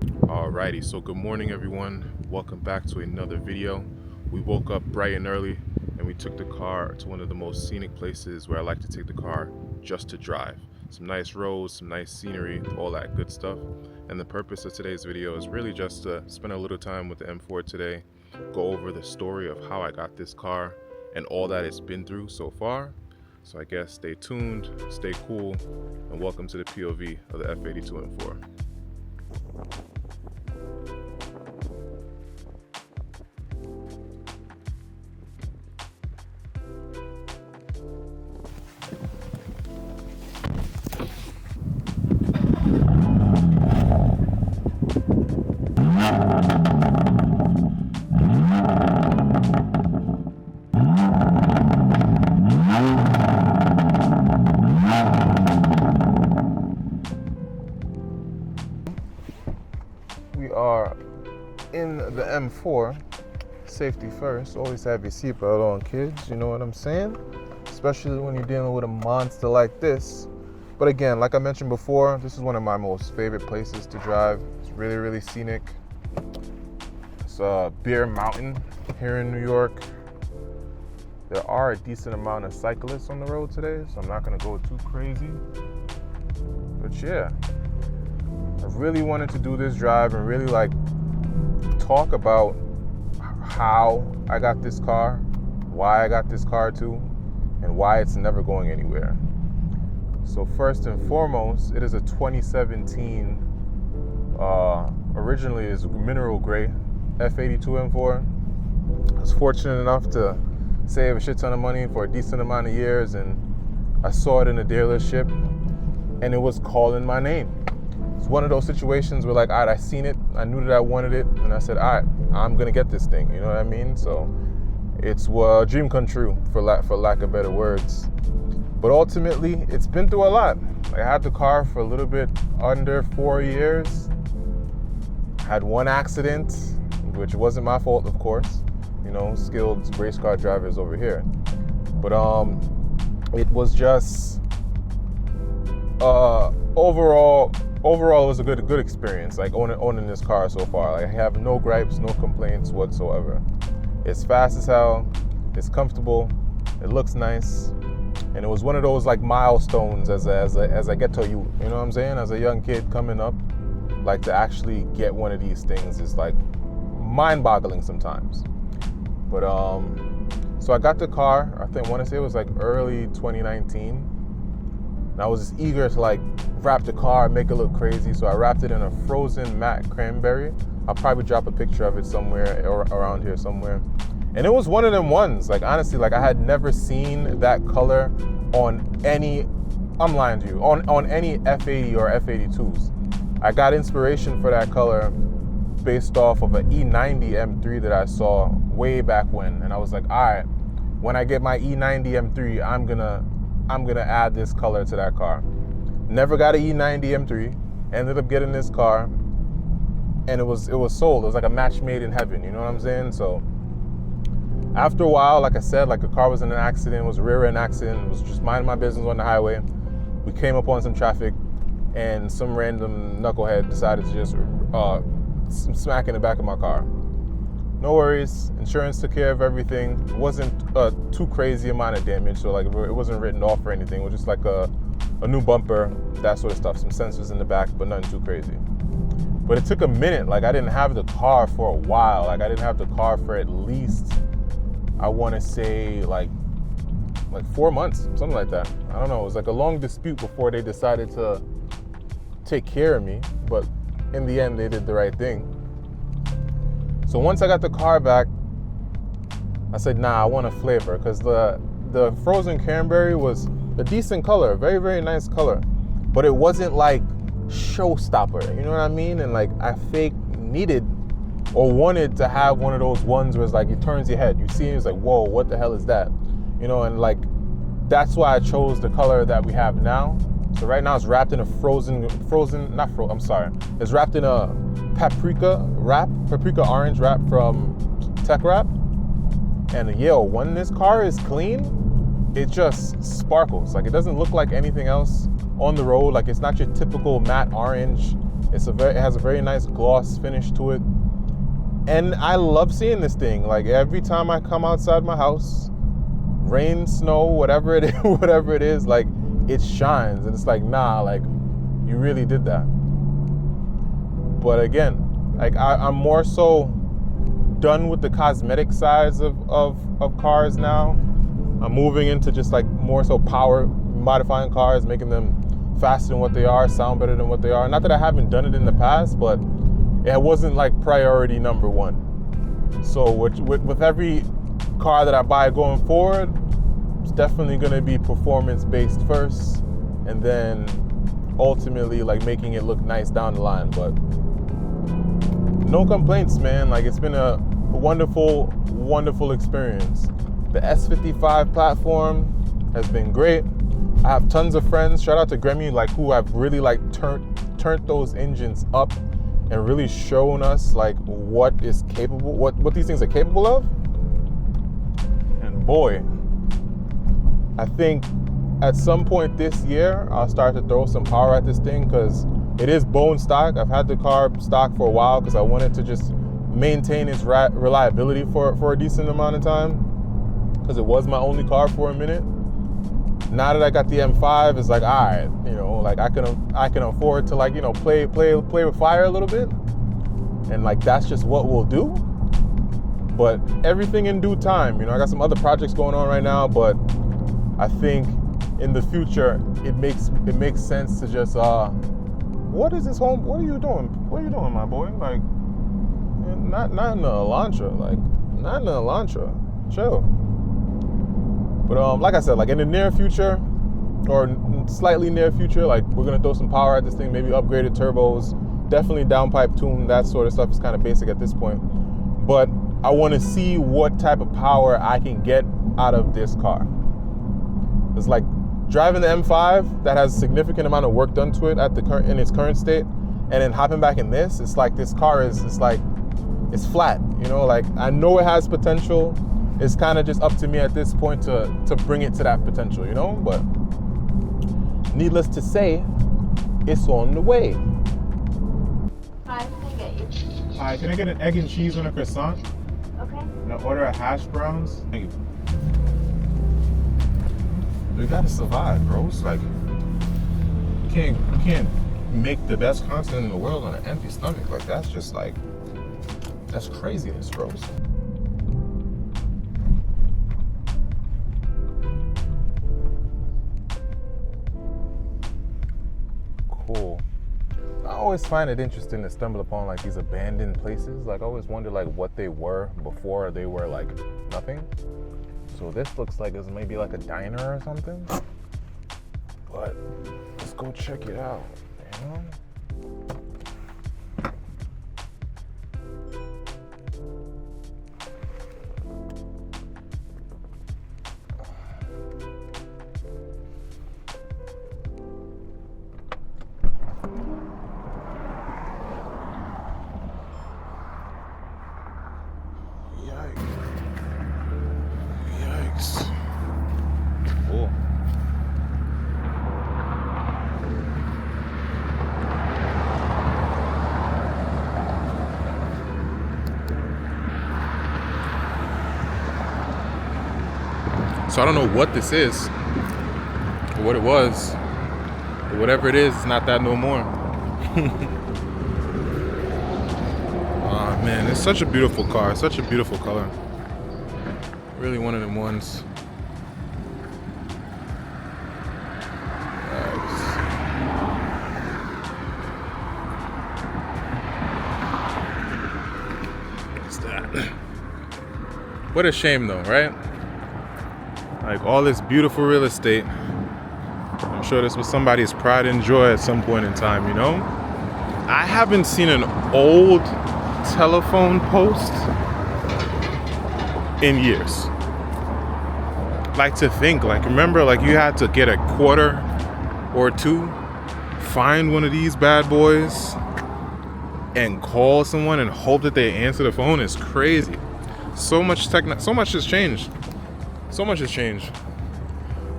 Alrighty, so good morning everyone. Welcome back to another video. We woke up bright and early and we took the car to one of the most scenic places where I like to take the car just to drive. Some nice roads, some nice scenery, all that good stuff. And the purpose of today's video is really just to spend a little time with the M4 today, go over the story of how I got this car and all that it's been through so far. So I guess stay tuned, stay cool, and welcome to the POV of the F82 M4. We are in the M4. Safety first. Always have your seatbelt on, kids. You know what I'm saying? Especially when you're dealing with a monster like this. But again, like I mentioned before, this is one of my most favorite places to drive. It's really, really scenic. It's Bear Mountain here in New York. There are a decent amount of cyclists on the road today, so I'm not gonna go too crazy. But yeah, I really wanted to do this drive and really talk about how I got this car, why I got this car too, and why it's never going anywhere. So first and foremost, it is a 2017, originally is mineral gray F82 M4. I was fortunate enough to save a shit ton of money for a decent amount of years, and I saw it in a dealership and it was calling my name. It's one of those situations where all right, I seen it, I knew that I wanted it, and I said, all right, I'm gonna get this thing, you know what I mean? So it's a dream come true, for lack of better words. But ultimately, it's been through a lot. I had the car for a little bit under 4 years. Had one accident, which wasn't my fault, of course. You know, skilled race car drivers over here. But it was just overall it was a good experience. Owning this car so far. I have no gripes, no complaints whatsoever. It's fast as hell. It's comfortable. It looks nice. And it was one of those milestones as I get to you know what I'm saying? As a young kid coming up, to actually get one of these things is mind-boggling sometimes. But so I got the car, I want to say it was early 2019. And I was just eager to wrap the car, make it look crazy. So I wrapped it in a frozen matte cranberry. I'll probably drop a picture of it somewhere around here somewhere. And it was one of them ones, honestly, I had never seen that color on any, I'm lying to you, on any F80 or F82s. I got inspiration for that color based off of an E90 M3 that I saw way back when. And I was all right, when I get my E90 M3, I'm gonna add this color to that car. Never got an E90 M3, ended up getting this car, and it was sold. It was like a match made in heaven, you know what I'm saying? So after a while, like I said, the car was in an accident, it was a rear-end accident, was just minding my business on the highway. We came up on some traffic, and some random knucklehead decided to just smack in the back of my car. No worries, insurance took care of everything. It wasn't a too crazy amount of damage, so it wasn't written off or anything. It was just a new bumper, that sort of stuff, some sensors in the back, but nothing too crazy. But it took a minute. I didn't have the car for a while. I didn't have the car for at least, I want to say 4 months, something like that. I don't know. It was a long dispute before they decided to take care of me, but in the end, they did the right thing. So once I got the car back, I said, nah, I want a flavor, because the frozen cranberry was a decent color, very, very nice color, but it wasn't showstopper, you know what I mean? And I fake needed or wanted to have one of those ones where it's it turns your head. You see it, it's whoa, what the hell is that? You know, and that's why I chose the color that we have now. So right now it's wrapped in a it's wrapped in a paprika orange wrap from Tech Wrap. And when this car is clean, it just sparkles. It doesn't look like anything else on the road. It's not your typical matte orange It has a very nice gloss finish to it. And I love seeing this thing. Like every time I come outside my house, rain, snow, whatever it is, like it shines. And it's like, nah, like you really did that. But again, like I'm more so done with the cosmetic sides of cars now. I'm moving into just like more so power, modifying cars, making them faster than what they are, sound better than what they are. Not that I haven't done it in the past, but it wasn't like priority number one. So with every car that I buy going forward, it's definitely going to be performance based first, and then ultimately like making it look nice down the line. But no complaints, man. Like it's been a wonderful experience. The S55 platform has been great. I have tons of friends, shout out to Grammy, like who have really like turned those engines up and really shown us like what is capable, what these things are capable of. And boy, I think at some point this year, I'll start to throw some power at this thing because it is bone stock. I've had the car stock for a while because I wanted to just maintain its reliability for a decent amount of time, because it was my only car for a minute. Now that I got the M5, it's like, all right, you know, like I can afford to like, you know, play with fire a little bit, and like that's just what we'll do. But everything in due time. You know, I got some other projects going on right now, but I think in the future it makes sense to just what is this home? What are you doing? What are you doing, my boy? Like, not in the Elantra, like not in the Elantra. Chill. But like I said, like in the near future, or slightly near future, like we're gonna throw some power at this thing, maybe upgraded turbos, definitely downpipe tune, that sort of stuff is kind of basic at this point. But I want to see what type of power I can get out of this car. It's like driving the M5 that has a significant amount of work done to it in its current state, and then hopping back in this, it's like this car is it's flat, you know. Like I know it has potential. It's kind of just up to me at this point to bring it to that potential, you know? But needless to say, it's on the way. Hi, can I get you? Hi, can I get an egg and cheese on a croissant? Okay. And I'll order a hash browns. Thank you. You gotta survive, bro. It's like, you can't make the best content in the world on an empty stomach. Like, that's just like, that's craziness, bro. Cool. I always find it interesting to stumble upon like these abandoned places. Like I always wonder like what they were before they were like nothing. So this looks like it's maybe like a diner or something. But let's go check it out, you know? Cool. So I don't know what this is, or what it was, but whatever it is, it's not that no more. Oh man, it's such a beautiful car, such a beautiful color. Really one of them ones. What's that? What a shame though, right? Like all this beautiful real estate. I'm sure this was somebody's pride and joy at some point in time, you know? I haven't seen an old telephone post in years. Like to think, like remember like you had to get a quarter or two, find one of these bad boys and call someone and hope that they answer the phone is crazy. So much has changed. So much has changed.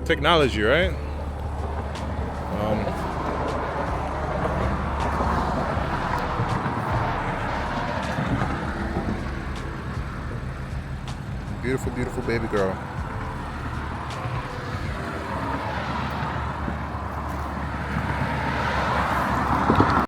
Technology, right? beautiful, beautiful baby girl.